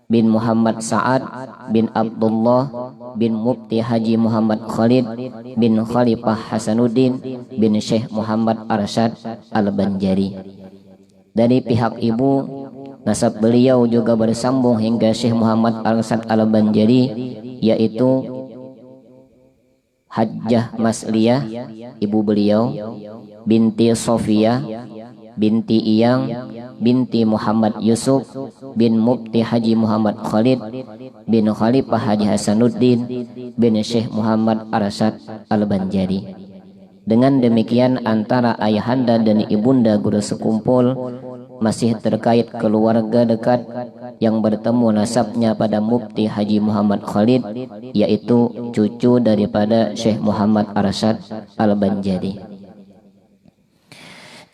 bin Muhammad Sa'ad bin Abdullah bin Mufti Haji Muhammad Khalid bin Khalifah Hasanuddin bin Syekh Muhammad Arsyad Al-Banjari. Dari pihak ibu, nasab beliau juga bersambung hingga Syekh Muhammad Arsyad Al-Banjari, yaitu Hajjah Masliyah, ibu beliau, binti Sofia, binti Iyang, binti Muhammad Yusuf bin Mufti Haji Muhammad Khalid bin Khalifah Haji Hasanuddin bin Syekh Muhammad Arsyad Al-Banjari. Dengan demikian antara ayahanda dan ibunda guru sekumpul masih terkait keluarga dekat yang bertemu nasabnya pada Mufti Haji Muhammad Khalid, yaitu cucu daripada Syekh Muhammad Arsyad Al-Banjari.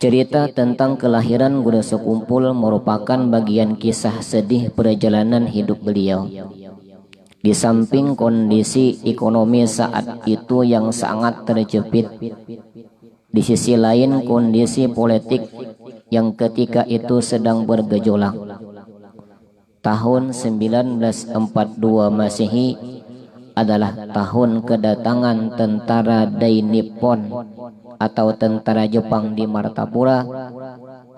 Cerita tentang kelahiran guru sekumpul merupakan bagian kisah sedih perjalanan hidup beliau. Di samping kondisi ekonomi saat itu yang sangat terjepit, di sisi lain kondisi politik yang ketika itu sedang bergejolak. Tahun 1942 Masehi adalah tahun kedatangan tentara Dai Nippon atau tentara Jepang di Martapura.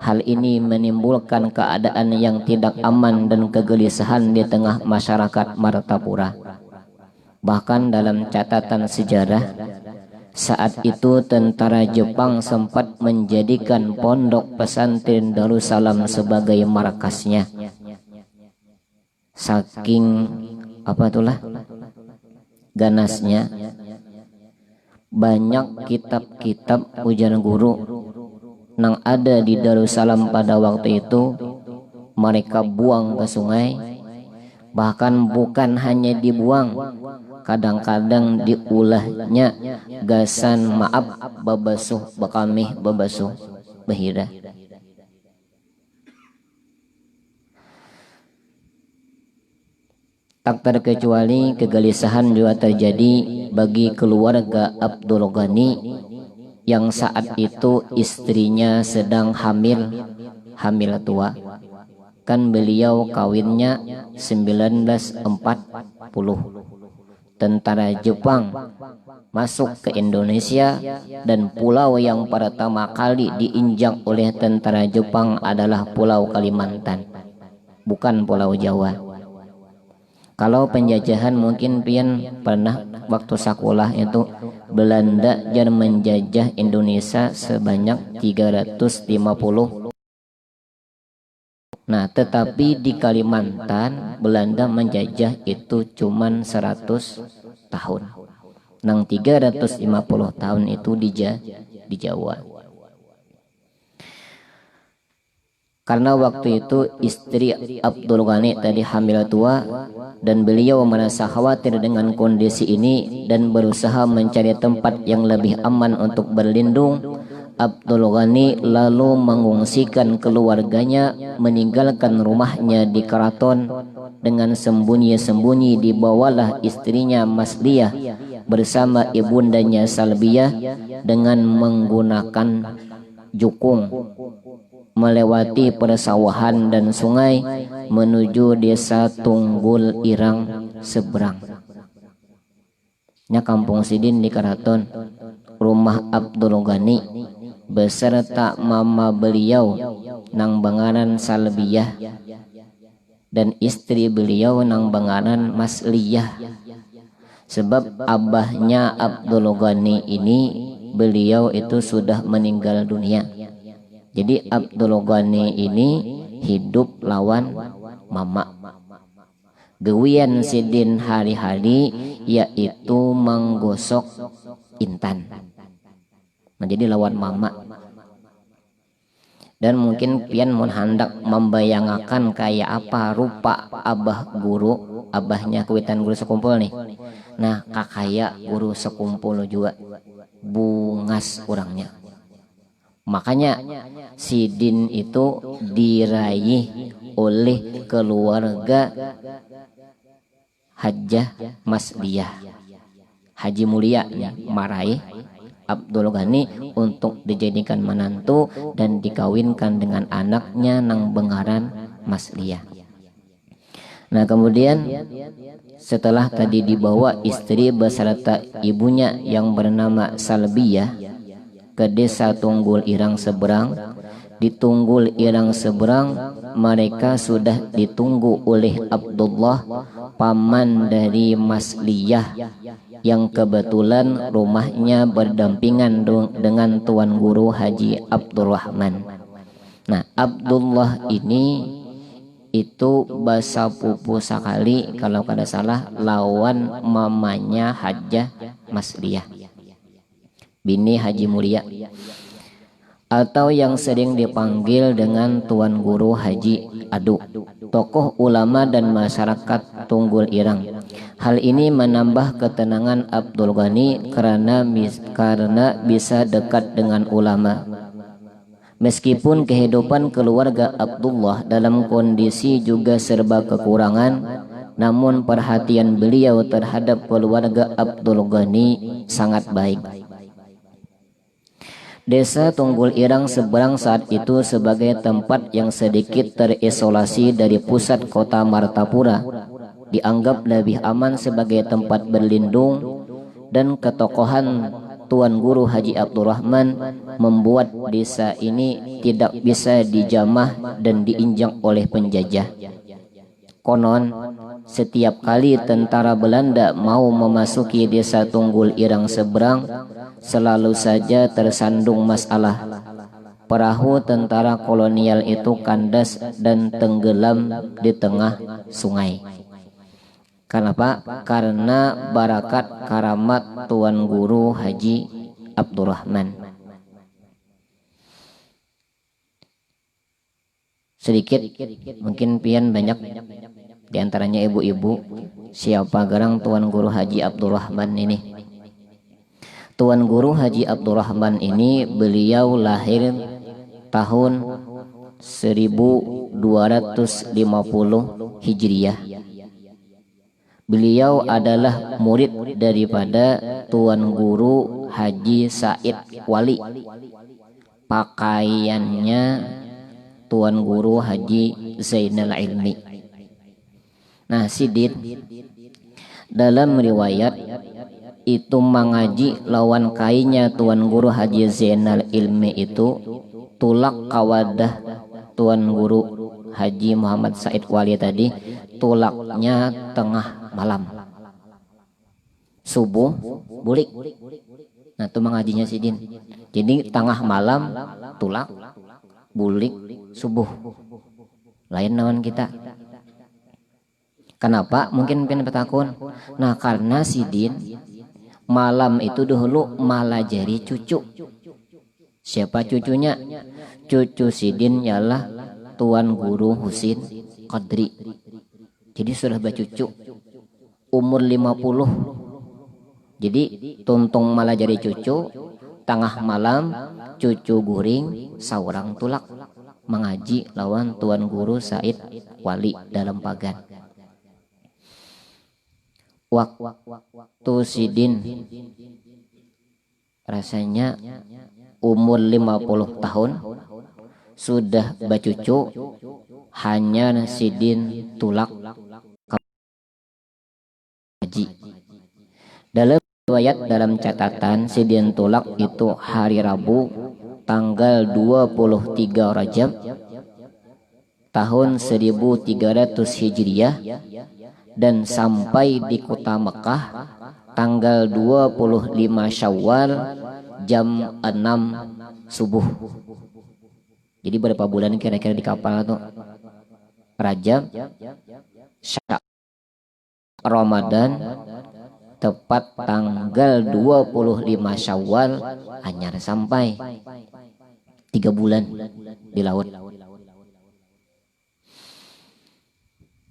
Hal ini menimbulkan keadaan yang tidak aman dan kegelisahan di tengah masyarakat Martapura. Bahkan dalam catatan sejarah, saat itu tentara Jepang sempat menjadikan pondok pesantren Darussalam sebagai markasnya. Saking ganasnya, banyak kitab-kitab ujar guru nang ada di Darussalam pada waktu itu mereka buang ke sungai. Bahkan bukan hanya dibuang, kadang-kadang diulahnya gasan maaf babasuh bekamih babasuh bahira. Tak terkecuali kegelisahan juga terjadi bagi keluarga Abdul Ghani yang saat itu istrinya sedang hamil tua. Kan beliau kawinnya 1940. Tentara Jepang masuk ke Indonesia dan pulau yang pertama kali diinjak oleh tentara Jepang adalah Pulau Kalimantan, bukan Pulau Jawa. Kalau penjajahan mungkin pian pernah waktu sekolah itu Belanda yang menjajah Indonesia sebanyak 350. Nah, tetapi di Kalimantan Belanda menjajah itu cuman 100 tahun. Nang 350 tahun itu di Jawa. Karena waktu itu istri Abdul Ghani tadi hamil tua dan beliau merasa khawatir dengan kondisi ini dan berusaha mencari tempat yang lebih aman untuk berlindung. Abdul Ghani lalu mengungsikan keluarganya, meninggalkan rumahnya di keraton. Dengan sembunyi-sembunyi dibawalah istrinya Masliyah bersama ibundanya Salbiyah dengan menggunakan jukung melewati persawahan dan sungai menuju desa Tunggul Irang seberang. Nya Kampung Sidin di keraton. Rumah Abdul Ghani beserta mama beliau nang bangaran Salbiyah dan istri beliau nang bangaran Masliyah. Sebab abahnya Abdul Ghani ini beliau itu sudah meninggal dunia. Jadi Abdul Ghani ini hidup lawan mama. Gewian Sidin hari-hari yaitu menggosok intan. Nah, jadi lawan mama. Dan mungkin pian mun hendak membayangkan kayak apa rupa abah guru, abahnya kuitan guru sekumpul nih. Nah, kakaya guru sekumpul juga bungas orangnya. Makanya Sidin itu diraih oleh keluarga Hajjah Masliyah, Haji Mulia maraih Abdul Ghani untuk dijadikan menantu dan dikawinkan dengan anaknya nang bengaran Masliyah. Nah kemudian setelah tadi dibawa istri beserta ibunya yang bernama Salbiyah ke desa Tunggul Irang Seberang, di Tunggul Irang Seberang mereka sudah ditunggu oleh Abdullah, paman dari Masliyah, yang kebetulan rumahnya berdampingan dengan Tuan Guru Haji Abdurrahman. Nah Abdullah ini itu bahasa pupu sekali kalau kada salah lawan mamanya Hajjah Masliyah bini Haji Mulia, atau yang sering dipanggil dengan Tuan Guru Haji Adu, tokoh ulama dan masyarakat Tunggul Irang. Hal ini menambah ketenangan Abdul Ghani karena bisa dekat dengan ulama. Meskipun kehidupan keluarga Abdullah dalam kondisi juga serba kekurangan, namun perhatian beliau terhadap keluarga Abdul Ghani sangat baik. Desa Tunggul Irang Seberang saat itu sebagai tempat yang sedikit terisolasi dari pusat kota Martapura, dianggap lebih aman sebagai tempat berlindung, dan ketokohan Tuan Guru Haji Abdurrahman membuat desa ini tidak bisa dijamah dan diinjak oleh penjajah. Konon, setiap kali tentara Belanda mau memasuki desa Tunggul Irang Seberang, selalu saja tersandung masalah. Perahu tentara kolonial itu kandas dan tenggelam di tengah sungai. Kenapa? Karena barakat karamat Tuan Guru Haji Abdurrahman. Sedikit, mungkin pian banyak diantaranya ibu-ibu, siapa garang Tuan Guru Haji Abdurrahman ini. Tuan Guru Haji Abdurrahman ini beliau lahir tahun 1250 Hijriah. Beliau adalah murid daripada Tuan Guru Haji Said Wali. Pakaiannya Tuan Guru Haji Zainal Ilmi. Nah, Sidin dalam riwayat itu mengaji lawan kainnya Tuan Guru Haji Zainal Ilmi itu tulak kawadah Tuan Guru Haji Muhammad Said Wali tadi, tulaknya tengah malam, subuh bulik. Nah itu mengajinya Sidin. Jadi tengah malam tulak, bulik, subuh. Lain lawan kita. Kenapa? Mungkin pengen petakun. Nah karena Sidin malam itu dahulu malah jadi cucu. Siapa cucunya? Cucu Sidin ialah Tuan Guru Husin Qadri. Jadi sudah bercucu umur 50. Jadi tuntung malah jadi cucu, tengah malam cucu guring saurang tulak mengaji lawan Tuan Guru Said Wali dalam pagan. Waktu Sidin rasanya umur 50 tahun sudah bercucu, hanya Sidin tulak haji. Dalam riwayat dalam catatan Sidin tulak itu hari Rabu tanggal 23 Rajab tahun 1300 Hijriah dan sampai di kota Mekah tanggal 25 Syawal jam 6 subuh. Jadi berapa bulan kira-kira di kapal tuh? Rajab, Syawal, Ramadan, tepat tanggal 25 Syawal anyar sampai 3 bulan di laut.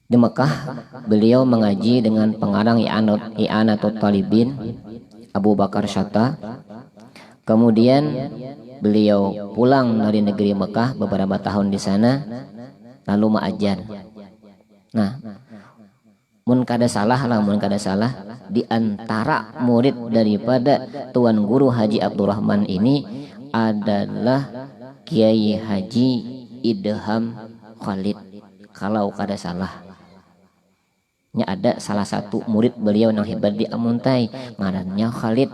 Di Mekah beliau mengaji dengan pengarang I'anatul Talibin Abu Bakar Syatta. Kemudian beliau pulang dari negeri Mekah beberapa tahun di sana, lalu mengajar. Nah, mun kada salah di antara murid daripada Tuan Guru Haji Abdurrahman ini adalah Kiai Haji Idham Khalid, kalau kada salah. Nya ada salah satu murid beliau yang hebat di Amuntai, ngarannya Khalid.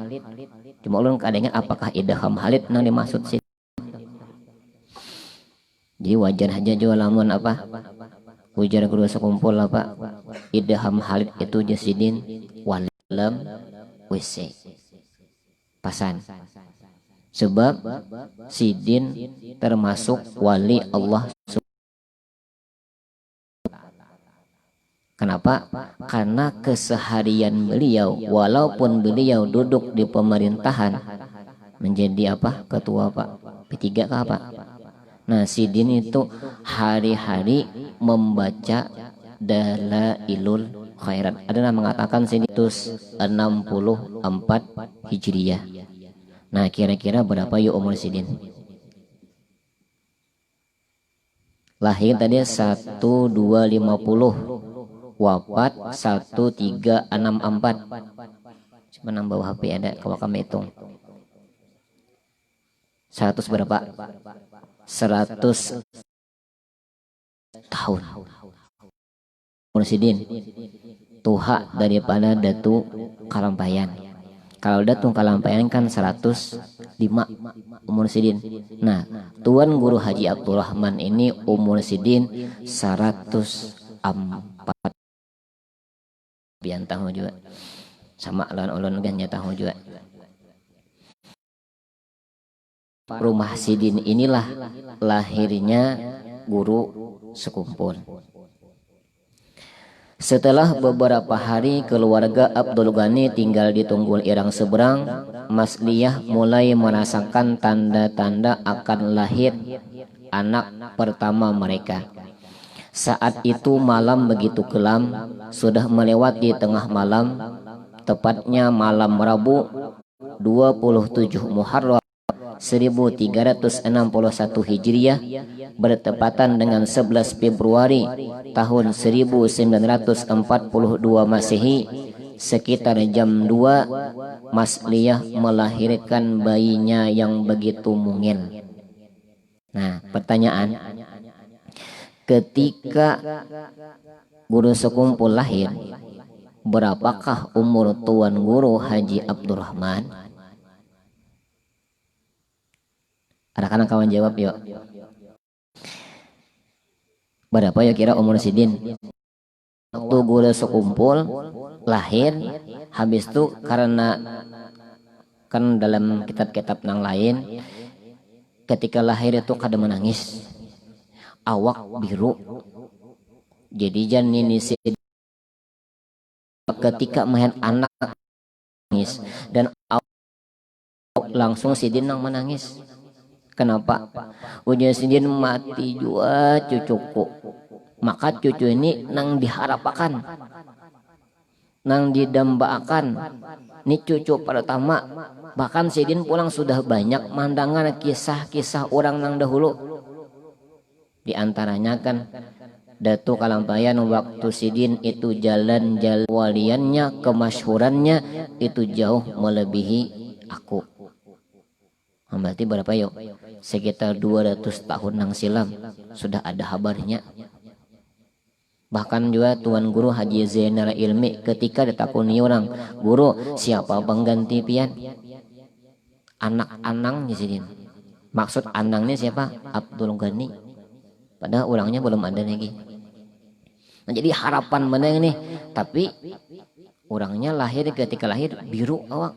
Cuma ulun kadengan apakah idgham Khalid nang dimaksud sih. Jadi wajar aja jual lamun apa? Ujar guru sekumpul apa? Idgham Khalid itu jasidin walam WC. Pasan. Sebab sidin termasuk wali Allah. Kenapa? Karena keseharian beliau, walaupun beliau duduk di pemerintahan, menjadi apa? Ketua Pak P3 kah apa? Nah, sidin itu hari-hari membaca Dalailul Khairat. Ada yang mengatakan situs 64 Hijriyah. Nah, kira-kira berapa yuk umur sidin? Lahir tadi 1250. Wafat 1364. Coba nambah HP ada kalau kami hitung 100 berapa? 100 tahun umur sidin. Tuha daripada Datu Kalampayan. Kalau Datu Kalampayan kan 105 umur sidin. Nah, Tuan Guru Haji Abdurrahman ini umur sidin 104. Bian tahu juga sama lawan ulun kan tahu juga. Rumah sidin inilah lahirnya guru sekumpul. Setelah beberapa hari keluarga Abdul Ghani tinggal di Tunggul Irang seberang, Mas Liyah mulai merasakan tanda-tanda akan lahir anak pertama mereka. Saat itu malam begitu kelam, sudah melewati tengah malam, tepatnya malam Rabu 27 Muharram 1361 Hijriah bertepatan dengan 11 Februari tahun 1942 Masehi. Sekitar jam 2 Mas Liyah melahirkan bayinya yang begitu mungil. Nah, pertanyaan, ketika guru sekumpul lahir, berapakah umur Tuan Guru Haji Abdurrahman? Anak-anak kawan jawab yuk. Berapa ya kira umur sidin? Waktu guru sekumpul lahir, habis itu karena kan dalam kitab-kitab yang lain, ketika lahir itu kada menangis, awak biru. Jadi jangan ketika main anak menangis dan awak langsung sidin nang menangis. Kenapa? Ujian sidin mati jua cucuku. Maka cucu ini nang diharapkan, nang didambaakan. Ini cucu pertama. Bahkan sidin pulang sudah banyak mandangan kisah-kisah orang nang dahulu. Di antaranya kan Datu Kalampayan waktu sidin itu jalan-jalan waliannya, kemasyhurannya itu jauh melebihi aku. Berarti berapa yuk? Sekitar 200 tahun nang silam sudah ada kabarnya. Bahkan juga Tuan Guru Haji Zainal Ilmi ketika ditakuni orang, guru siapa pengganti pian? Anak-anang di sini. Maksud anangnya siapa? Abdul Ghani. Padahal orangnya belum ada lagi. Nah, jadi harapan meneng nih, tapi orangnya lahir ketika lahir biru awak,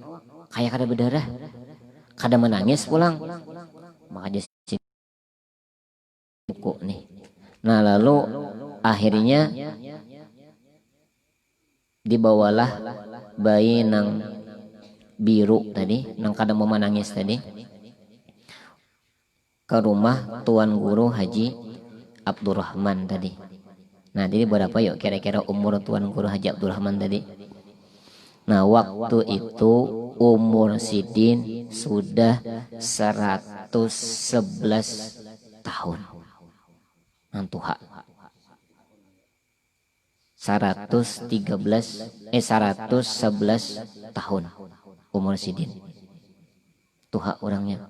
kayak kada berdarah, kada menangis pulang. Makanya buku nih. Nah, lalu akhirnya dibawalah bayi nang biru tadi, nang kada mau menangis tadi, ke rumah Tuan Guru Haji Abdurrahman tadi. Nah, jadi berapa yuk kira-kira umur Tuan Guru Haji Abdurrahman tadi? Nah, waktu itu umur sidin sudah 111 tahun. Nantuha 111 tahun umur sidin. Tuha orangnya.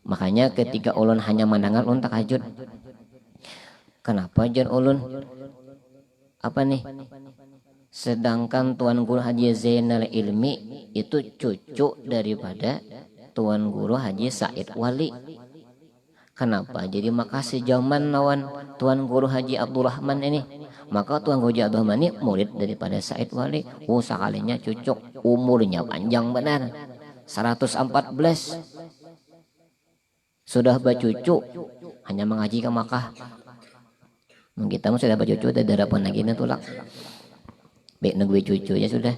Makanya ketika ulun hanya mendengar ulun takajud. Kenapa jan ulun apa nih? Sedangkan Tuan Guru Haji Zainal Ilmi itu cucu daripada Tuan Guru Haji Said Wali. Kenapa? Jadi makasih zaman lawan Tuan Guru Haji Abdurrahman ini. Maka Tuan Guru Haji Abdurrahman ini murid daripada Said Wali. Sekalinya cucuk, umurnya panjang benar. 114. Sudah bacucu, hanya mengaji ke Makkah. Kita mah sudah bacucu, ada darapan lagi na tulak. Baik nunggu cucu ya sudah.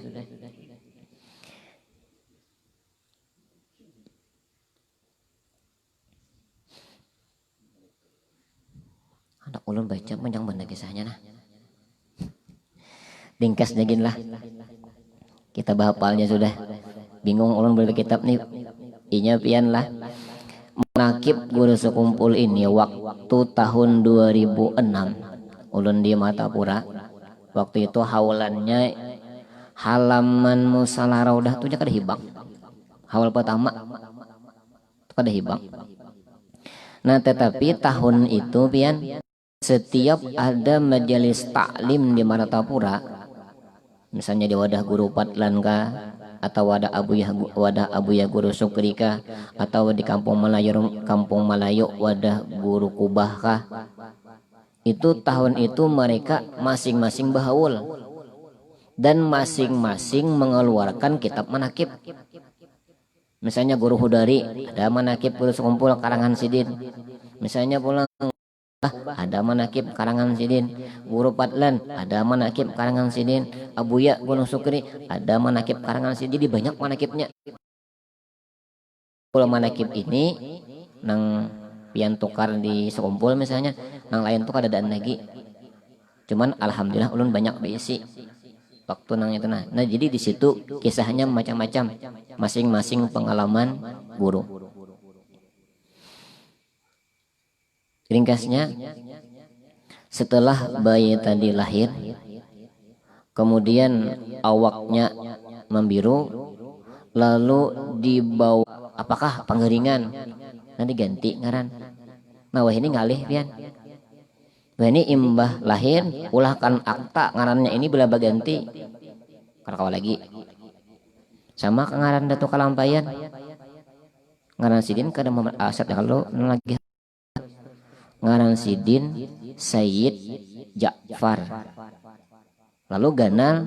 Anak ulun baca panjang benar kisahnya nah. Ringkasnya gini lah. Kita bahapalnya sudah. Bingung ulun beli kitab nih. Inya pian lah. Menakib guru sekumpul ini waktu tahun 2006. Ulun di Matapura. Waktu itu haulannya halaman Musalah Raudah tuh kada hibang. Haul pertama itu kada hibang. Nah tetapi tahun itu pian setiap ada majelis taklim di Martapura, misalnya di wadah guru Patlan kah, atau wadah Abuya Guru Sukri kah, atau di Kampung Melayu wadah Guru Kubah kah, itu tahun itu mereka masing-masing bahaul dan masing-masing mengeluarkan kitab manakib. Misalnya Guru Hudari ada manakib Guru Sekumpul karangan Sidin, misalnya pula ada manakib karangan Sidin, Guru Patlan ada manakib karangan Sidin, Abuya Gunung Sukri ada manakib karangan Sidin. Jadi banyak manakibnya. Kalau manakib ini nang pian tukar di sekumpul misalnya, nang lain tuh kada daan lagi. Cuman alhamdulillah ulun banyak diisi waktu nang itu nah. Nah jadi di situ kisahnya macam-macam, masing-masing pengalaman guru. Ringkasnya, setelah bayi tadi lahir, kemudian awaknya membiru, lalu dibawa apakah penggeringan, nanti ganti ngaran. Nah wah ini ngalih pian. Wah ini imbah lahir, ulahkan akta ngarannya ini bela baganti. Karena lagi, sama ngaran Datuk Kalampayan, ngaran Sidin kada Muhammad Asad kalau lagi. Ngaran Sidin Sayyid Ja'far. Lalu ganal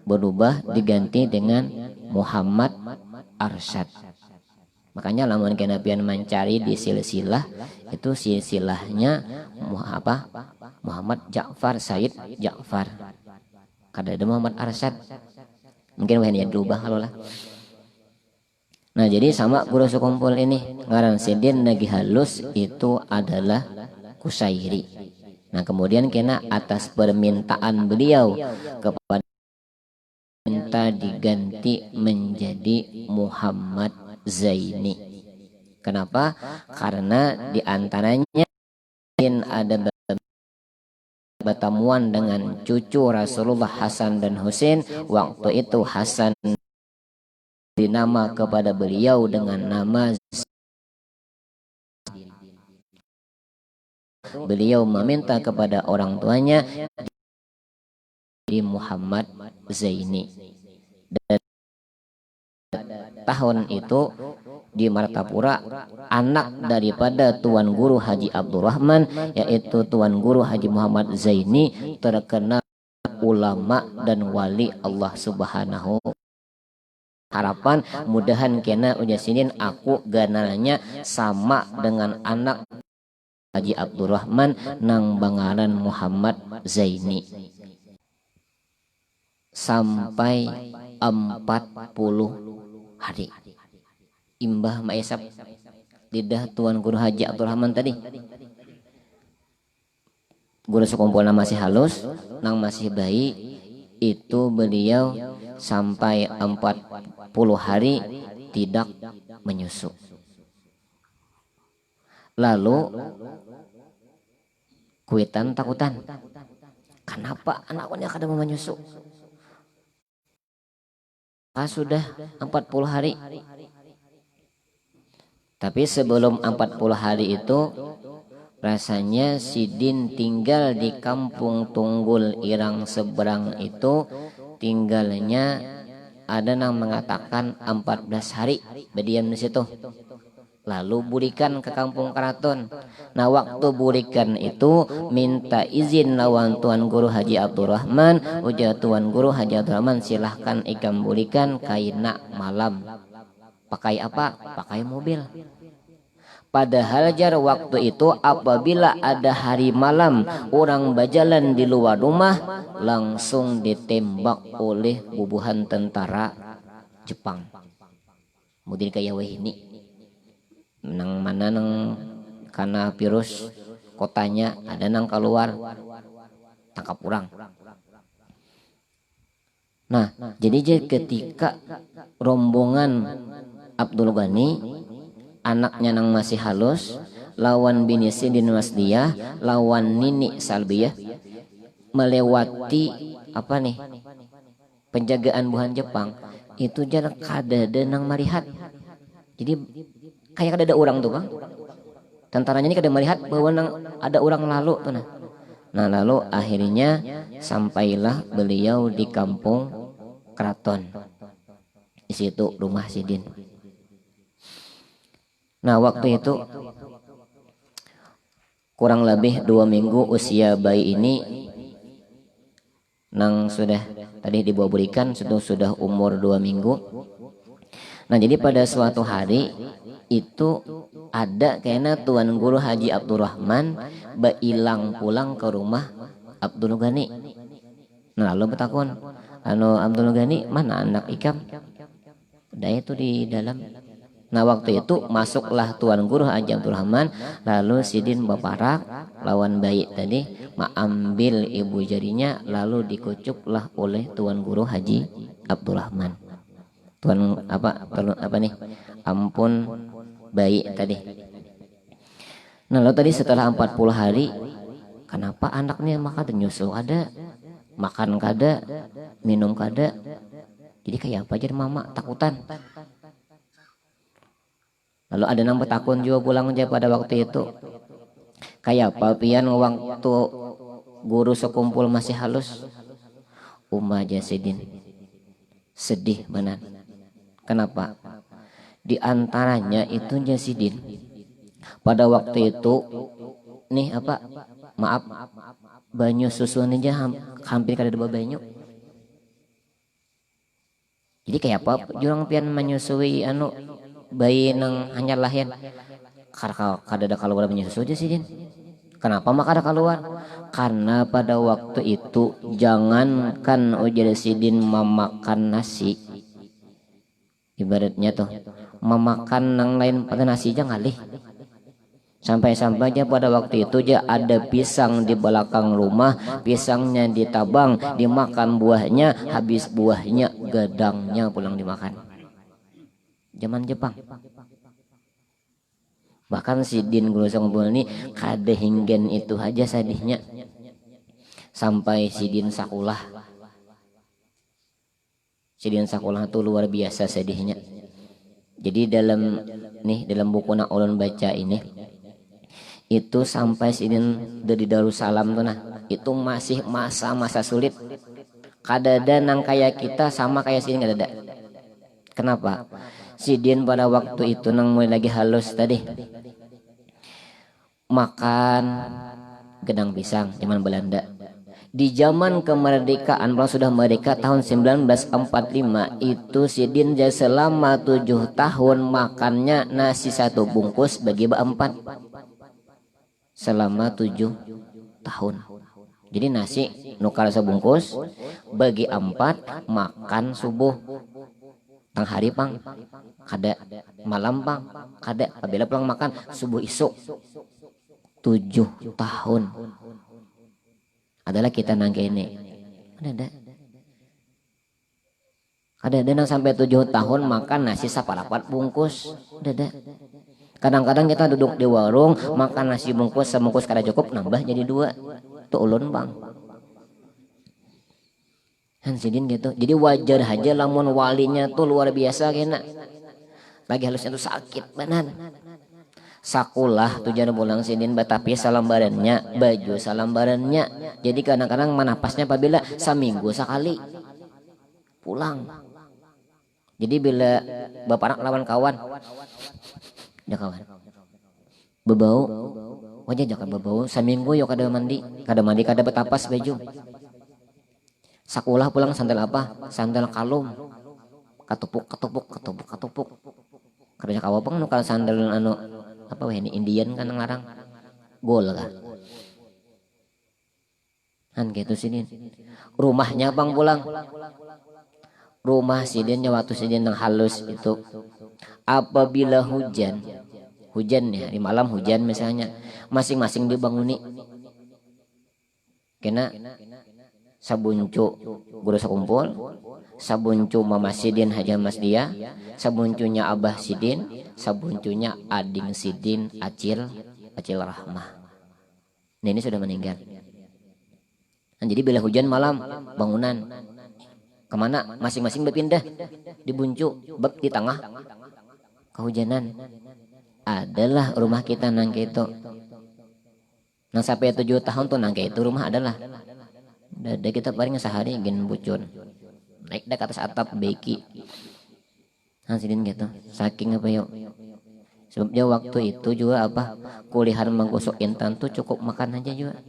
berubah diganti dengan Muhammad Arsyad. Makanya lamun kena pian mencari di silsilah itu silsilahnya Muhammad Ja'far Sayyid Ja'far. Kada ada Muhammad Arsyad. Mungkin wah ini berubah kalau lah. Nah jadi sama guru sekumpul ini ngaran Sidin Nagi Halus itu adalah Kusairi. Nah kemudian kena atas permintaan beliau kepada minta diganti menjadi Muhammad Zaini. Kenapa? Karena diantaranya ada bertemuan dengan cucu Rasulullah Hasan dan Husain. Waktu itu Hasan dinama kepada beliau dengan nama beliau meminta kepada orang tuanya di Muhammad Zaini. Dan tahun itu di Martapura anak daripada Tuan Guru Haji Abdurrahman yaitu Tuan Guru Haji Muhammad Zaini terkenal ulama dan wali Allah Subhanahu. Harapan mudahan kena ujasinin aku ganalnya sama dengan anak Haji Abdurrahman nang bangaran Muhammad Zaini sampai 40 hari imbah maesap lidah Tuan Guru Haji Abdurrahman tadi. Guru sekumpulnya masih halus nang masih bayi itu beliau sampai 40 hari tidak menyusu. Lalu kuitan takutan, kenapa anaknya kada mau menyusu? Sudah 40 hari. Tapi sebelum 40 hari itu Rasanya Sidin tinggal di kampung Tunggul Irang seberang itu tinggalnya ada yang mengatakan 14 hari berdiam di situ. Lalu burikan ke kampung Keraton. Nah waktu burikan itu minta izin lawan Tuan Guru Haji Abdurrahman. Ujar Tuan Guru Haji Abdurrahman, silahkan ikam burikan kaina malam. Pakai apa? Pakai mobil. Padahal jar waktu itu apabila ada hari malam orang berjalan di luar rumah langsung ditembak oleh bubuhan tentara Jepang. Mudin kaya ini nang mana nang karena virus kotanya ada nang keluar tangkap orang. Nah jadi ketika rombongan Abdul Ghani anaknya nang masih halus lawan bini Sidin Wasdiyah lawan Nini Salbiyah melewati apa nih penjagaan buhan Jepang itu jarak kadada nang melihat. Jadi kayak ada orang tuh bang, tentaranya ini kada melihat bahwa nang ada orang lalu tuh nah lalu akhirnya sampailah beliau di kampung Keraton, di situ rumah Sidin. Nah waktu itu kurang lebih 2 minggu usia bayi ini nang sudah tadi dibawa berikan sudah umur 2 minggu. Nah jadi pada suatu hari itu ada kayaknya Tuan Guru Haji Abdurrahman bailang pulang ke rumah Abdul Ghani. Nah lalu bertakun, Abdul Ghani mana anak ikam? Udah itu di dalam. Nah waktu itu masuklah Tuan Guru Haji Abdurrahman, lalu Sidin baparak lawan bayi tadi mengambil ibu jarinya, lalu dikucuklah oleh Tuan Guru Haji Abdurrahman. Tuan apa nih? Ampun bayi tadi. Nah lalu tadi setelah 40 hari, kenapa anaknya makan nyusu ada, makan kada, minum kada? Jadi kayak apa aja mama takutan. Lalu ada nang bertakun juga pulang aja pada waktu itu. Kayak apa pian waktu guru sekumpul masih halus. Umma Jasidin sedih benar. Kenapa? Di antaranya itu Jasidin pada waktu itu nih apa? Maaf, banyu susu aja hampir kada ada banyu. Jadi kayak apa? Jurang pian menyusui bayi nang hanya lahir kada ada keluar banyak susu aja sih Din. Kenapa maka ada keluar? Karena pada waktu itu jangankan ujar Sidin memakan nasi, ibaratnya tuh memakan nang lain pada nasi aja ngalih. Sampai-sampai aja pada waktu itu aja ada pisang di belakang rumah, pisangnya ditabang, dimakan buahnya, habis buahnya gadangnya pulang dimakan. Zaman Jepang. Bahkan Sidin Guru Sanggumpul ini kada hinggan itu aja sadihnya. Sampai Sidin sakulah. Sidin sakulah itu luar biasa sadihnya. Jadi dalam buku nak ulun baca ini itu sampai Sidin dari Darussalam tuh itu masih masa-masa sulit. Kada ada nang kayak kita sama kayak Sidin kada ada. Kenapa? Sidin pada waktu itu nang mulai lagi halus tadi makan gedang pisang zaman Belanda. Di zaman kemerdekaan kalau sudah merdeka tahun 1945 itu Sidin selama 7 tahun makannya nasi 1 bungkus bagi 4 selama 7 tahun. Jadi nasi nukar sebungkus bagi 4 makan subuh. Tang hari pang kada, malam pang kada, apabila pulang makan subuh isuk. 7 tahun adalah kita nangke ini ada nang sampai 7 tahun makan nasi 4 bungkus ada. Kadang-kadang kita duduk di warung makan nasi bungkus sebungkus kada cukup nambah jadi 2 tuh ulun bang. Sidin gitu. Jadi wajar aja lamun walinya tuh luar biasa kena. Lagi halusnya tuh sakit benar. Sakulah tujuan pulang sidin batapi salambarannya, baju salambarannya. Jadi kadang-kadang manapasnya apabila seminggu sekali pulang. Jadi bila bapak anak lawan kawan, ya kawan, bebau, wajah jangan bebau. Seminggu yo kada mandi kada betapas baju. Sakulah pulang sandal apa? Sandal kalung, katupuk. Kerja kawapeng nu kalau sandal anu apa weh ini Indian kan ngarang gol kah? Kan gitu sidin. Rumahnya bang pulang. Rumah sidinnya waktu sidin yang halus itu apabila hujan ya di malam hujan misalnya masing-masing dibanguni kena sabuncu guru sakumpul, sabuncu mama sidin haja mas dia, sabuncunya abah sidin, sabuncunya ading sidin acil rahmah. Nah ini sudah meninggal. Nah, jadi bila hujan malam bangunan kemana masing-masing berpindah dibuncu bab di tengah kehujanan adalah rumah kita nang itu nang sampai 7 tahun tuh nang itu rumah adalah dada kita paling sehari gen bucun naik dah ke atas atap beki hasilin gitu saking apa yuk sebabnya waktu itu juga apa kuliahan menggosok intan tuh cukup makan aja juga.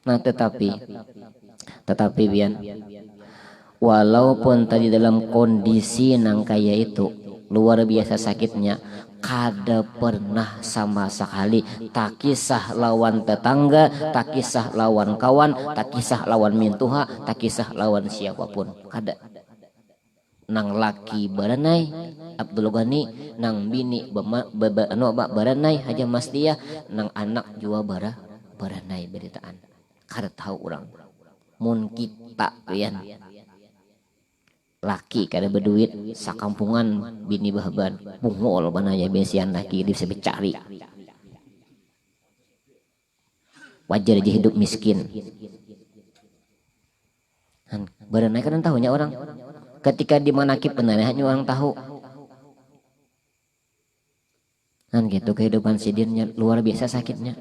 Nah tetapi Bian walaupun tadi dalam kondisi nang kaya itu luar biasa sakitnya, kada pernah sama sekali tak kisah lawan tetangga, tak kisah lawan kawan, tak kisah lawan mintuha, tak kisah lawan siapapun, kada. Nang laki baranai Abdul Ghani, nang bini baranai Haja Mas dia, nang anak jua baranai beritaan. Kada tahu orang. Mun kita pian laki kada berduit sakampungan bini bahaban bungol banaya besian laki bisa dicari wajar aja hidup miskin berenai kan tahunya orang ketika dimanakib penanahannya orang tahu kan gitu kehidupan sidinnya luar biasa sakitnya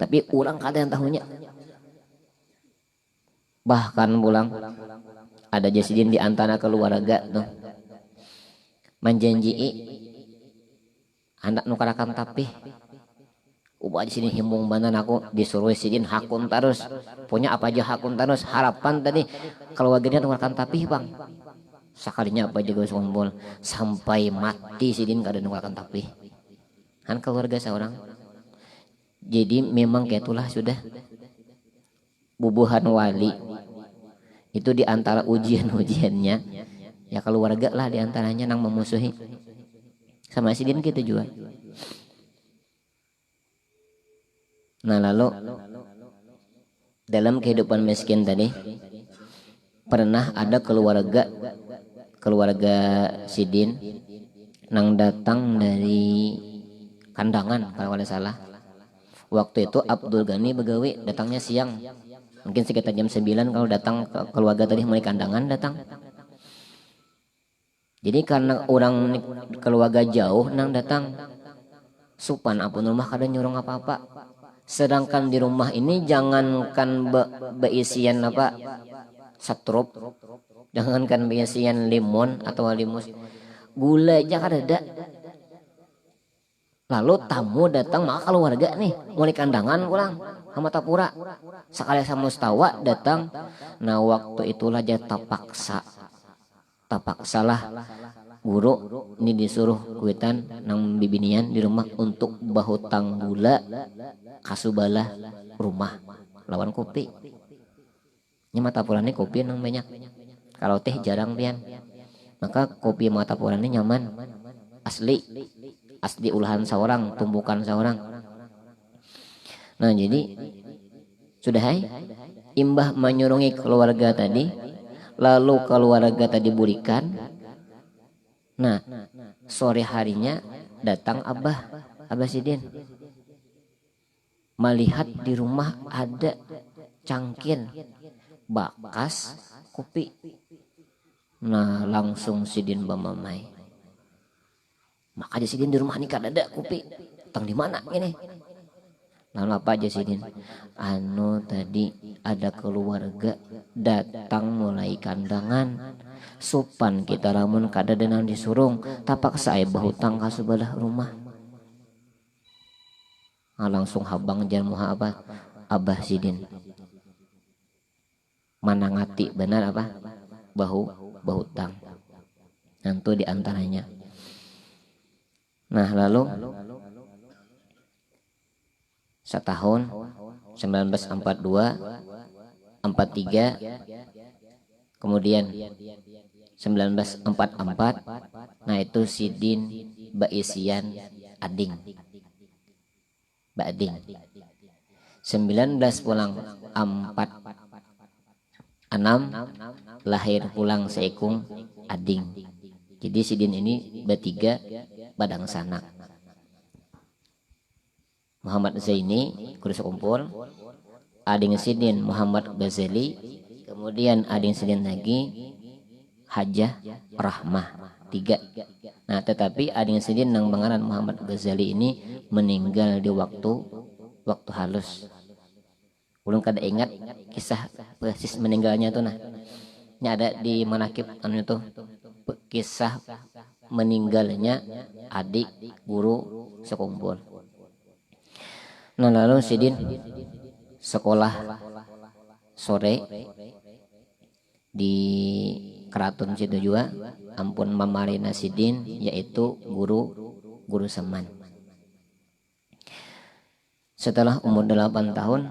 tapi orang kada yang tahunya bahkan pulang ada jasidin di antara keluarga tuh menjanjii anak nukarakan tapi ubah di sini himbung banan aku disuruh sidin hakun terus punya apa aja hakun terus harapan tadi keluarganya nukarakan tapi bang sekalinya apa aja gue kumpul sampai mati sidin kada nukarakan tapi kan keluarga seorang jadi memang kayak itulah sudah bubuhan wali itu diantara ujian-ujiannya ya keluarga lah diantaranya nang memusuhi sama sidin kita juga. Nah lalu dalam kehidupan miskin tadi pernah ada keluarga sidin nang datang dari Kandangan kalau tidak salah. Waktu itu Abdul Ghani begawi datangnya siang. Mungkin sekitar jam 9 kalau datang keluarga tadi mulai Kandangan datang. Jadi karena orang keluarga jauh nang datang supan apun rumah kada nyurung apa-apa. Sedangkan di rumah ini jangankan beisian apa satrup, jangankan beisian limon atau limus, gula aja kada ada. Lalu tamu datang maka keluarga nih mulai Kandangan pulang sama Tapura sekali sama Mustawa datang. Nah waktu itulah dia tapaksalah guru ini disuruh kuitan nang bibinian di rumah untuk bahutang gula kasubalah rumah lawan kopi. Ini Tapura ini kopi nang banyak, kalau teh jarang pian. Maka kopi Tapura ini nyaman asli ulahan seorang, tumbukan seorang. Nah jadi sudah imbah menyurungi keluarga tadi, lalu keluarga tadi burikan. Nah sore harinya datang abah sidin melihat di rumah ada cangkir bakas kopi. Nah langsung sidin bamamai, maka sidin di rumah ini kada ada kopi. tang di mana ini? Lalu apa aja Sidin? Anu tadi ada keluarga datang mulai kandangan, supan kita lamun kada denang disurung, tapak saya bahutang ka sebelah rumah. Langsung habang jan muha apa? Abah Sidin. Mana ngati benar apa? Bahutang. Nanti diantaranya. Nah lalu setahun 1942 43 kemudian 1944 nah itu Sidin Baisian Ading Bading 19 pulang 46 lahir pulang seekung Ading. Jadi Sidin ini bertiga badang sanak. Muhammad Zaini kurus kumpul, ading Sidin Muhammad Ghazali, kemudian ading Sidin lagi Hajah Rahmah 3. Nah tetapi ading Sidin nang bangaran Muhammad Ghazali ini meninggal di waktu halus. Belum kada ingat kisah persis meninggalnya tuh nah. Ini ada di manakib anu itu kisah meninggalnya adik guru sekumpul. Nah lalu Sidin sekolah sore di Keraton situ juga ampun mamarina Sidin yaitu guru Seman. Setelah umur 8 tahun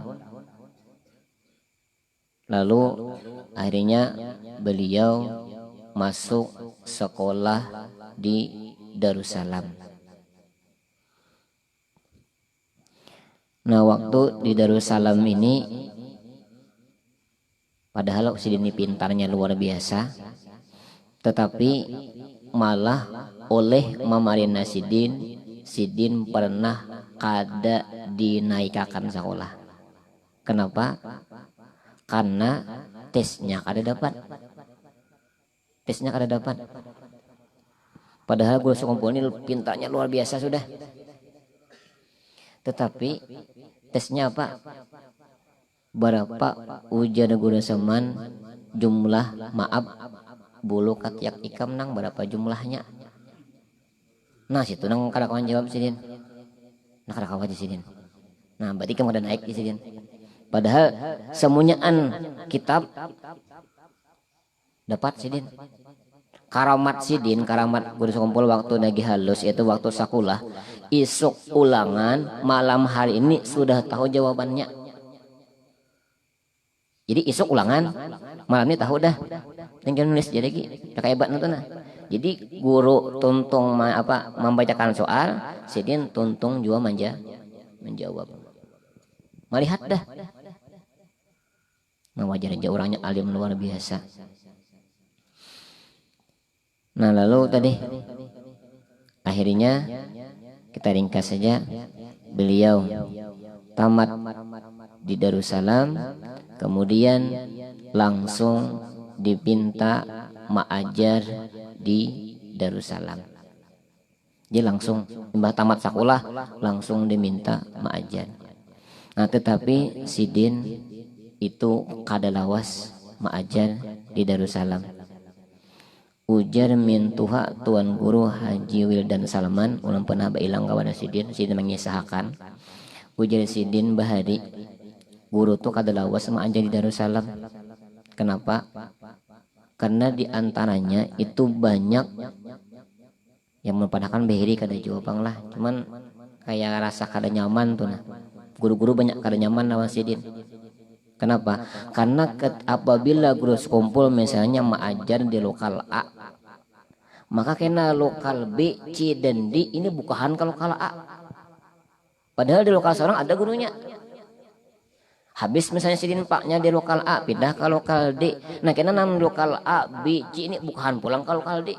lalu akhirnya beliau masuk sekolah di Darussalam. Nah waktu di Darussalam ini padahal Sidin ini pintarnya luar biasa, tetapi malah oleh Mamarina Sidin pernah kada dinaikakan sekolah. Kenapa? Karena tesnya kada dapat. Padahal guru sekumpul ini pintarnya luar biasa sudah. Tetapi tesnya apa? Berapa ujar guru Seman jumlah bulu katiak ikam nang berapa jumlahnya? Nah situ nang kada kawan jawab Sidin. Nah kada kawan Sidin. Nah berarti kamu ada naik di Sidin. Padahal semunyaan kitab dapat Sidin. Karamat Sidin, karamat guru sekumpul waktu lagi halus yaitu waktu sakulah. Isuk ulangan malam hari ini sudah tahu jawabannya. Jadi isuk ulangan malam ini tahu dah. Tinggal nulis jadi udah kayak hebat nonton. Jadi guru tuntung membacakan soal, Sidin tuntung juga menjawab. Melihat dah. Nah wajar aja orangnya alim luar biasa. Nah lalu tadi akhirnya kita ringkas saja, beliau tamat di Darussalam, kemudian langsung dipinta ma'ajar di Darussalam. Jadi langsung mbah tamat sekolah langsung diminta ma'ajar. Nah tetapi Sidin itu kada lawas ma'ajar di Darussalam. Ujar min tuha tuan guru Haji Wildan Salman ulang pernah bailang kawan Sidin mengisahkan. Ujar Sidin bahari guru tuh kada lawas ma'ajar di Darussalam. Kenapa? Karena diantaranya itu banyak yang mempadahkan bahiri kada jawabang lah. Cuman kayak rasa kada nyaman tuh nah. Guru-guru banyak kada nyaman lawan Sidin. Kenapa? Karena apabila guru sekumpul misalnya mengajar di lokal A, maka kena lokal B, C, dan D ini bukahan ke lokal A. Padahal di lokal seorang ada gurunya. Habis misalnya Sidin paknya di lokal A, pindah ke lokal D. Nah kena nam lokal A, B, C ini bukahan pulang ke lokal D.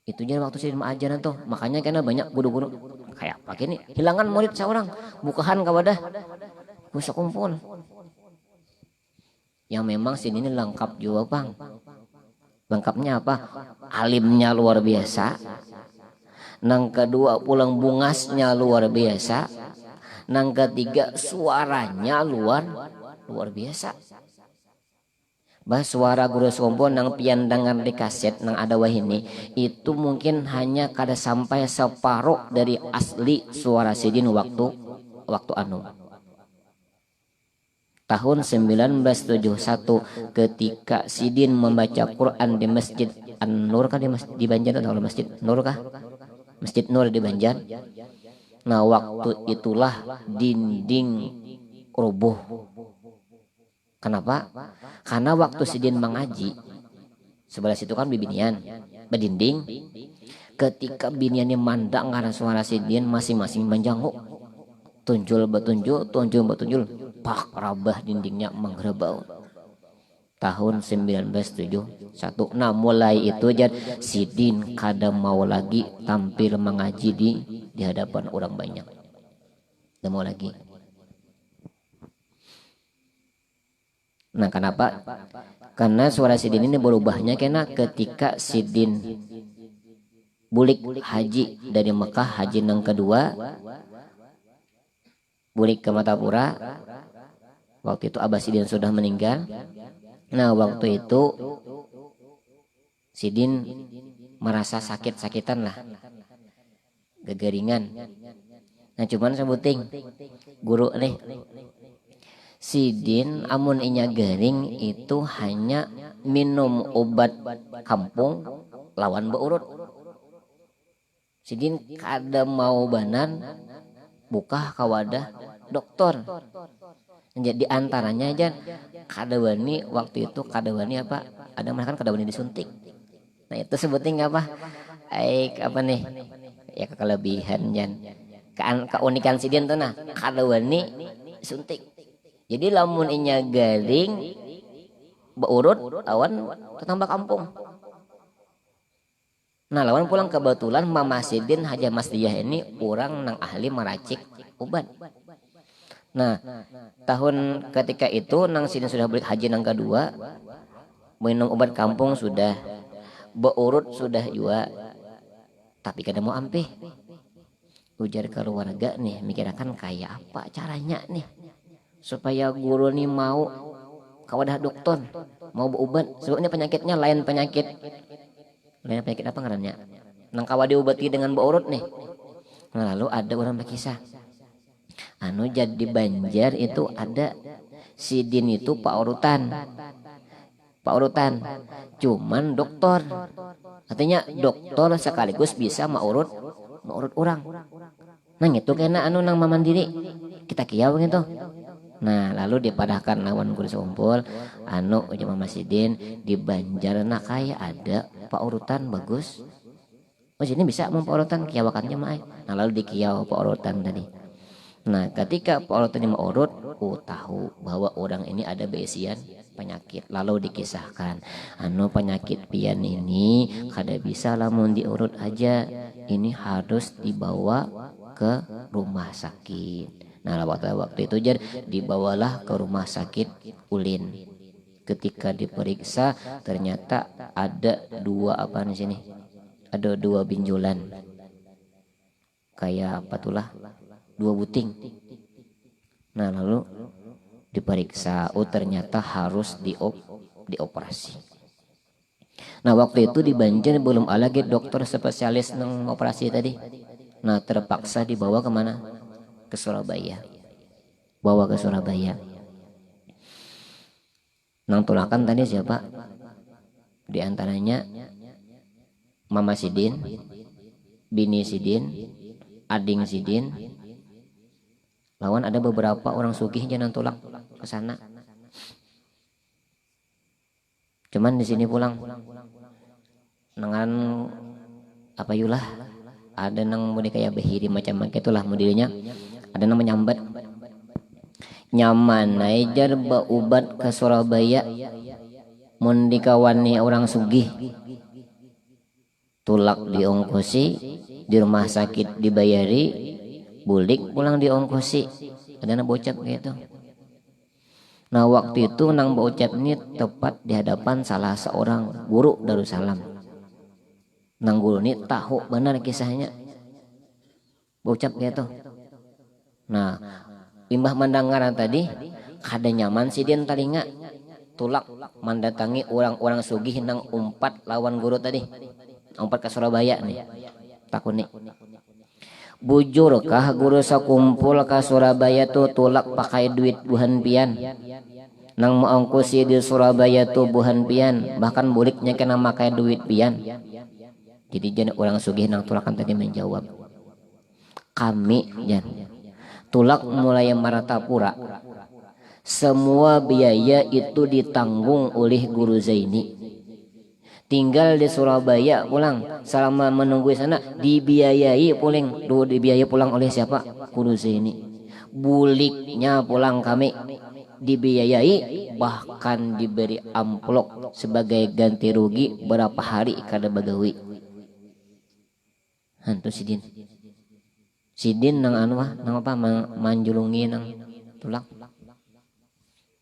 Itu jadi waktu Sidin mengajar tuh. Makanya kena banyak guru-guru kayak apa gini, hilangan murid seorang, bukahan ke wadah. Bisa kumpul. Yang memang Sidin ini lengkap juga bang. Lengkapnya apa? Alimnya luar biasa. Nang kedua pulang bungasnya luar biasa. Nang ketiga suaranya luar biasa. Bah suara guru sombo nang pian dengar di kaset nang ada wahini itu mungkin hanya kada sampai separuh dari asli suara Sidin waktu anu tahun 1971 ketika Sidin membaca Quran di Masjid An-Nur kan di Banjar atau Masjid Nur kah? Masjid Nur di Banjar. Nah waktu itulah dinding roboh. Kenapa? Karena waktu Sidin mengaji sebelah situ kan bibinian berdinding. Ketika biniannya mandang karena suara Sidin masing-masing menjanguk. Tunjul betunjul, pak rabah dindingnya menggerebau. Tahun 1971. Nah mulai itu jadi Sidin kada mau lagi tampil mengaji di hadapan orang banyak. Tidak mau lagi. Nah kenapa? Karena suara Sidin ini berubahnya karena ketika Sidin bulik haji dari Mekah, haji yang kedua, bulik ke Matapura. Waktu itu Abah Sidin sudah meninggal. Nah waktu itu Sidin merasa sakit-sakitan lah, gegeringan. Nah cuman sebuting guru nih, Sidin amun inya gering itu hanya minum obat kampung lawan beurut. Sidin kada mau banan buka kawadah dokter. Jadi antaranya aja kadawani waktu itu kadawani apa? Ada mereka kan kadawani disuntik. Nah itu sebutin apa? Apa nih? Ya kelebihan jan. Keunikan Sidin tuh nah kadawani suntik. Jadi lamun inya garing beurut awan tetangga kampung. Nah lawan pulang kebetulan Mama Sidin Haja Masdiyah ini orang nang ahli meracik obat. Nah tahun ketika itu nang Sidin sudah beli haji nang kedua, minum obat kampung sudah, beurut sudah juga, tapi kada mau ampih. Ujar keluarga nih mikirkan kayak apa caranya nih supaya guru nih mau kawadah dokter mau berobat. Sebabnya penyakitnya lain penyakit apa ngarannya? Nang kawa diobati dengan beurut nih. Nah lalu ada orang berkisah. Anu jadi Banjar itu ada Sidin itu Pak Urutan. Cuman dokter. Artinya dokter sekaligus bisa maurut orang. Nah itu kena anu nang mamandiri. Kita kiau gitu. Nah lalu dipadahkan lawan guru seumpul anu ujar Mama Sidin di Banjar nak kayak ada Pak Urutan bagus. Oh sini bisa mau Pak Urutan kiawakannya mah. Nah lalu dikiau Pak Urutan tadi. Nah ketika Pak Urutan mau urut, tahu bahwa orang ini ada beisian penyakit. Lalu dikisahkan, anu penyakit pian ini kada bisa lamun diurut aja, ini harus dibawa ke rumah sakit. Nah waktu itu jadi dibawalah ke rumah sakit Ulin. Ketika diperiksa ternyata ada dua apa di sini? Ada dua benjolan. Kayak apa tulah? Dua buting. Nah lalu diperiksa, ternyata harus dioperasi. Nah waktu itu di Banjar belum ada lagi dokter spesialis nang operasi tadi. Nah terpaksa dibawa kemana? Ke Surabaya. Bawa ke Surabaya. Nang tulakan tadi siapa? Di antaranya Mama Sidin, Bini Sidin, Ading Sidin. Lawan ada beberapa orang sugih jangan tulak ke sana. Cuman di sini pulang dengan apa yulah ada nang mudi kayak behiri macam itulah modelnya. Ada nang menyambat nyaman naejar baubat ke Surabaya mun dikawani orang sugih tulak diongkosi di rumah sakit dibayari bulik pulang diongkosi. Ada nang bocap gitu. Nah waktu itu nang bocap ini tepat di hadapan salah seorang guru Darussalam. Nang guru ini tahu benar kisahnya. Ucap gitu. Nah, imbah mendengaran tadi kada nyaman sidin talinga tulak mendatangi orang-orang sugih nang umpat lawan guru tadi. Umpat ke Surabaya nih. Takun nih. Bujurkah guru sakumpul ke Surabaya tuh tulak pakai duit buhan pian. Nang maongkusi di Surabaya tuh buhan pian, bahkan buliknya kena makai duit pian. Jadi jangan orang sugih nang tulakan tadi menjawab, kami jan tulak mulai Maratapura, semua biaya itu ditanggung oleh guru Zaini. Tinggal di Surabaya pulang, selama menunggu sana dibiayai pulang, dibiayai pulang oleh siapa? Guru Zaini. Buliknya pulang kami dibiayai, bahkan diberi amplop sebagai ganti rugi berapa hari kada bagawi. Hantu sidin nang anu nang apa manjulungi nang tulak.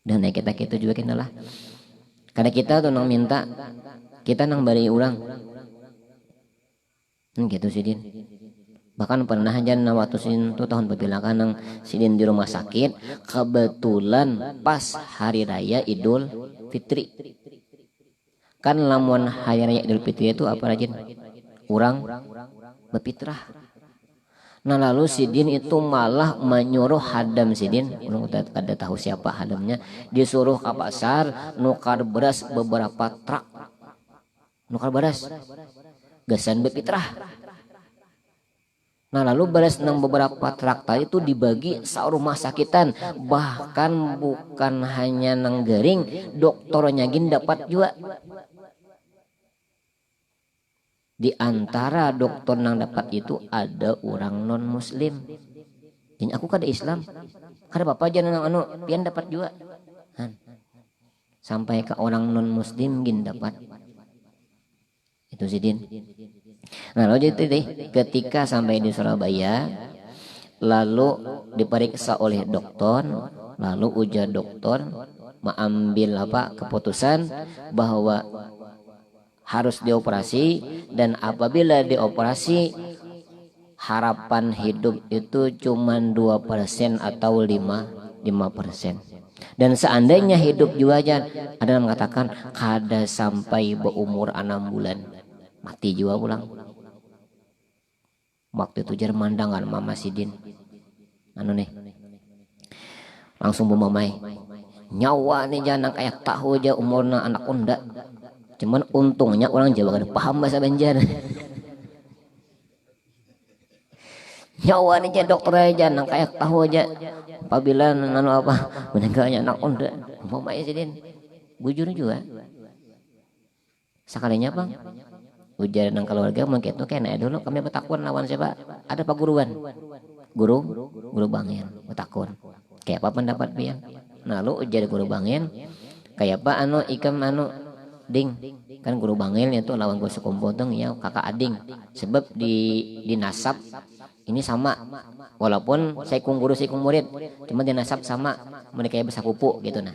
Dan kita juga kena lah. Karena kita tuh nang minta, kita nang bari urang. Gitu sidin. Bahkan pernah aja waktu sidin tuh tahun berbelakan nang sidin di rumah sakit, kebetulan pas hari raya Idul Fitri. Kan lamun hari raya Idul Fitri itu apa rajin? Urang berfitrah. Nah lalu sidin itu malah menyuruh hadam sidin, kada tahu siapa hadamnya, disuruh ke pasar nukar beras beberapa truk, nukar beras gasan berfitrah. Nah lalu beras nang beberapa truk tadi itu dibagi rumah sakitan, bahkan bukan hanya nang Gering, dokternya gin dapat juga. Di antara dokter nang dapat itu ada orang non muslim. Jadi aku kada Islam, kada apa aja nang anu pian dapat juga. Sampai ke orang non muslim gin dapat. Itu sidin. Nah lalu jadi ketika sampai di Surabaya, lalu diperiksa oleh dokter, lalu ujar dokter mengambil keputusan bahwa harus dioperasi, dan apabila dioperasi harapan hidup itu cuma 2% atau 5%. Dan seandainya hidup juga aja, ada yang mengatakan kada sampai berumur 6 bulan mati juga pulang. Waktu itu jar mandangan Mama Sidin anu nih langsung bumamai nyawa nih jangan kayak tahu aja umurna anak unda. Cuman untungnya orang Jawa kan paham bahasa Banjar. Nyawa nih dokter aja nang kayak tahu aja. Apabila nanu apa meninggalnya anak unda, mau main sidin. Bujur juga. Sekalinya Bang, ujar nang keluarga mungkin itu kena dulu kami bertakun lawan siapa? Ada Pak Guruan. Guru Bangin bertakun. Kayak apa pendapat pian? Nah, lu ujar Guru Bangin kayak apa anu ikam anu ding kan Guru Bangil itu lawan guru sekumpoteng ya kakak ading, sebab di nasab ini sama walaupun saya kung guru saya kung murid, cuma di nasab sama mereka yang besar kupu gitu. Nah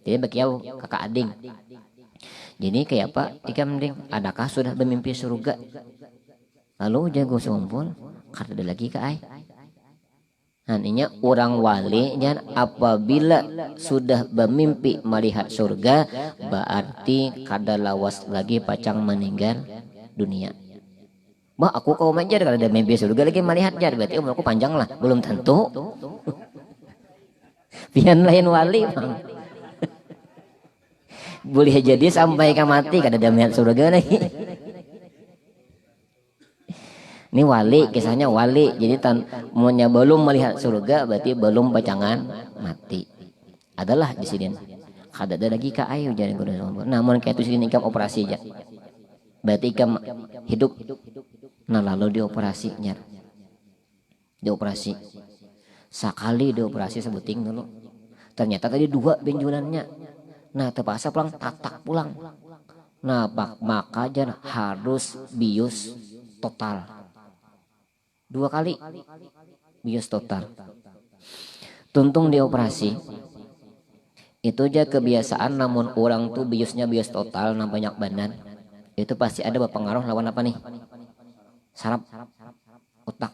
jadi bagiau kakak ading. Jadi kayak apa ikam ding, adakah sudah bermimpi surga? Lalu jago sekumpul kada ada lagi ke ai. Nantinya orang wali dan apabila sudah bermimpi melihat surga, berarti kada lawas lagi pacang meninggal dunia. Bah aku kau menjar kalau ada mimpi surga lagi melihat jar, berarti umurku panjang lah. Belum tentu. Pian lain wali Bang. Boleh jadi sampai ke mati kada ada melihat surga lagi. Ini wali, kisahnya wali. Jadi muanya belum melihat surga berarti belum pacangan mati. Adalah di sini. Kada ada lagi ka ayu jadi guru. Namun kayak itu sini ikam operasi aja. Berarti ikam hidup. Nah lalu dioperasinya. Dioperasi. Sekali dioperasi sebuting dulu. Ternyata tadi 2 benjolannya. Nah terpaksa pulang tatak pulang. Nah maka aja harus bius total. 2 kali bius total. Tuntung dioperasi. Itu aja kebiasaan namun orang tuh biusnya bius total nah banyak badan. Itu pasti ada berpengaruh lawan apa nih? Saraf otak.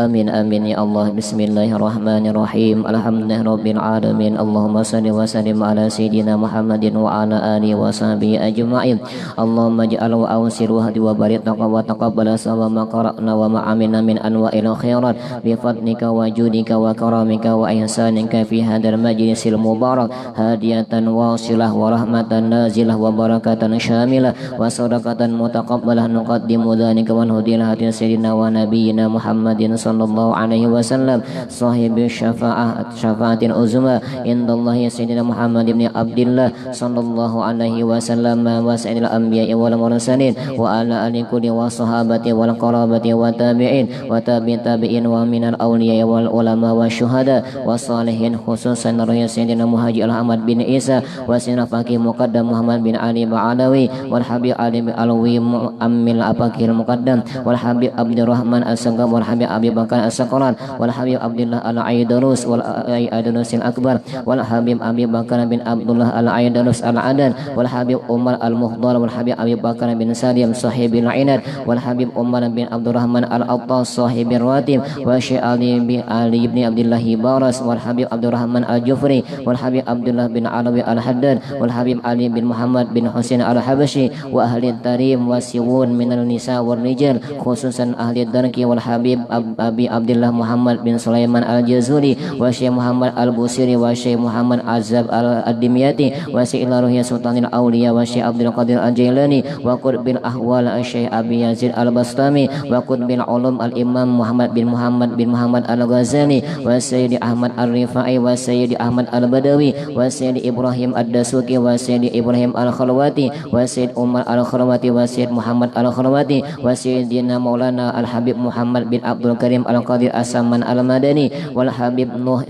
Amin amin ya Allah. Bismillahirrahmanirrahim. Alhamdulillahirabbil alamin. Allahumma shalli wa sallim ala sayyidina Muhammadin wa ala alihi wa sahbihi ajma'in. Allahumma ij'al wa awsir wa hadi wa barik wa taqabbal sawa ma qara'na wa ma amilna min anwa'il khairat bi fadlika wa judika wa karamika wa ihsanika fi hadzal majlisil mubarak hadiyatan wasilah wa rahmatan nazilah wa barakatan syamilah wa sadaqatan mutaqabbalah nuqaddimu dzalika wa nuhdil hadis sayyidina wa nabiyyina Muhammadin sallallahu alaihi wasallam sahibi syafaatil uzma indallahi sayyidina Muhammad ibn Abdullah sallallahu alaihi wasallam wa sayyidil anbiya'i wal mursalin wa ala ali kulli wa sahabati wal qarabati wa tabi'in wa tabi'in wa minal awliya wal ulama wa syuhada wa salihin khususan raya sayyidina Muhaji Ahmad bin Isa wa sayyidina Faqih Muqaddam Muhammad bin Ali Ba'alawi wal Habib Ali bin Alwi Mu'ammil Apakil Muqaddam wal Habib Abdurrahman As-Sagam wal Habib Abi Bakar As-Saqran wal Habib Abdullah Al-Aidarus wal Aidarusil Akbar wal Habib Abi Bakar bin Abdullah Al-Aidarus Al-Adan wal Habib Umar Al-Muhdar wal Habib Abi Bakar bin Salim sahibil Ainat wal Habib Umar bin Abdurrahman Al-Attas sahibir Ratim wa Syekh Ali bin Ali bin Abdullah Baras wal Habib Abdurrahman Al-Jufri wal Habib Abdullah bin Alawi Al-Haddad wal Habib Ali bin Muhammad bin Husain Al-Habashi wa ahli tarim wa siwun minal nisa wal rijal khususan ahli darki wal Habib Abi Abdullah Muhammad bin Sulaiman Al-Jazuli wa Syekh Muhammad Al-Busiri wa Syekh Muhammad Azab Al-Adimiyati wa Syekh Ilaruhiyah Sultanil Awliya wa Syekh Abdul Qadir Al-Jailani wa Qutbil Ahwal Syekh Abi Yazid Al-Bastami wa Qutbil Ulum Al-Imam Muhammad bin Muhammad Al-Ghazali wa Sayyidi Ahmad Al-Rifai wa Sayyidi Ahmad Al-Badawi wa Sayyidi Ibrahim Ad-Dasuki wa Sayyidi Ibrahim Al-Khalwati wa Sayyid Umar Al-Khalwati wa Sayyid Muhammad Al-Khalwati wa Sayyidina Maulana Al-Habib Muhammad bin Abdul Karim Al-Qadir As-Saman Al-Madani wal Habib Nuh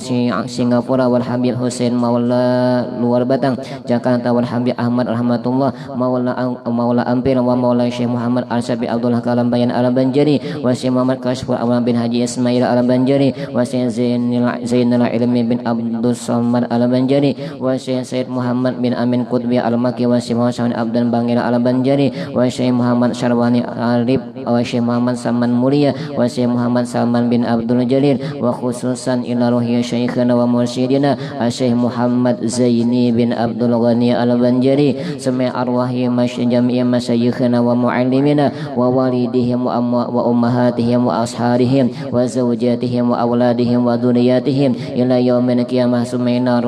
Singapura wal Habib Hussein Maula Luar Batang Jakarta wal Habib Ahmad Rahmatullah Maula Ampir wa Maula Syekh Muhammad Al-Syabi Abdullah Kalambayan Al-Banjari wa Syekh Muhammad Kashfur Awam bin Haji Ismail Al-Banjari wa Syekh Zainul Ilmi bin Abdul Samad Al-Banjari wa Syekh Said Muhammad bin Amin Qutbi Al-Maki wa Syekh Muhammad Abdan Bangil Al-Banjari wa Syekh Muhammad Syarwani Arif wa Syekh Muhammad Saman Mulia wa Syekh Muhammad Salman bin Abdul Jalil wa khususan ila ruhiya syekhana wa mursyidina Syekh Muhammad Zaini bin Abdul Ghani Al-Banjari sami arwahi jami'i masyayikhana wa muallimina wa walidihim wa ummahatihim wa asharihim wa zawjatihim wa auladihim wa dhurriyyatihim ila yaumil qiyamah sumaina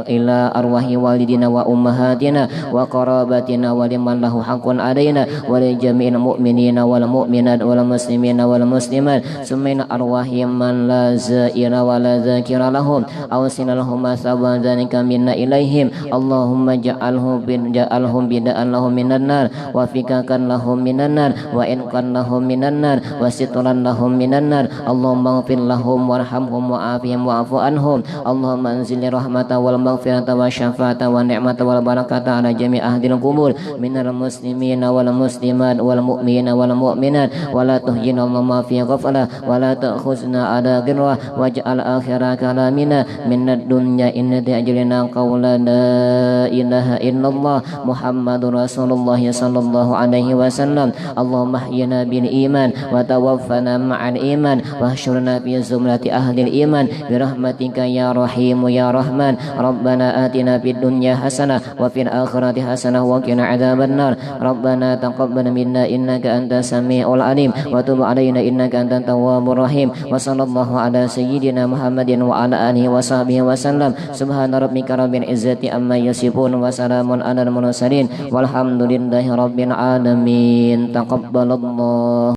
ila arwahi walidina wa ummahatina wa qarabatina wa liman lahu haqqun alaina wa li jami'il mu'minina wal mu'minat wal muslimina wal muslimat sumaina arwahi man la zaira wa la zakira lahum awsina lahum asaba dzalika minna ilaihim Allahumma ja'alhum bida'an lahum minan nar wa fikakan lahum minan nar wa inqan lahum minan nar wa sitran lahum minan nar Allahumma ighfir lahum warhamhum wa'afihim wa'fu anhum Allahumma anzil rahmata wal maghfirata wa syafa'ata wa ni'mata wal barakata ala jami' ahdil qubur minal muslimina wal muslimat wal mu'minina wal mu'minat wa la tuhjina Allahumma fi ghaflah wa la ta'khuzna ala ghirwa waj'al akhira kalamina minad dunya inna ta'jilina qawla la ilaha illallah Muhammadur Rasulullah sallallahu alaihi wasallam Allahumma ahyina bil iman wa tawaffana ma'al iman wa hsyurna fi zumrati ahlil iman bi rahmatika ya rahim ya rahman rabbana atina fid dunya hasanah wa fil akhirati hasanah wa qina adzabannar rabbana taqabbal minna innaka antas samiul alim wa tub alaina innaka antat tawwabur rahim wa sallallahu ala sayyidina Muhammadin wa ala alihi wa sahbihi wa sallam subhana rabbika rabbil izzati amma yasifun wa salamun alal mursalin walhamdulillahi rabbil alamin taqabbalallah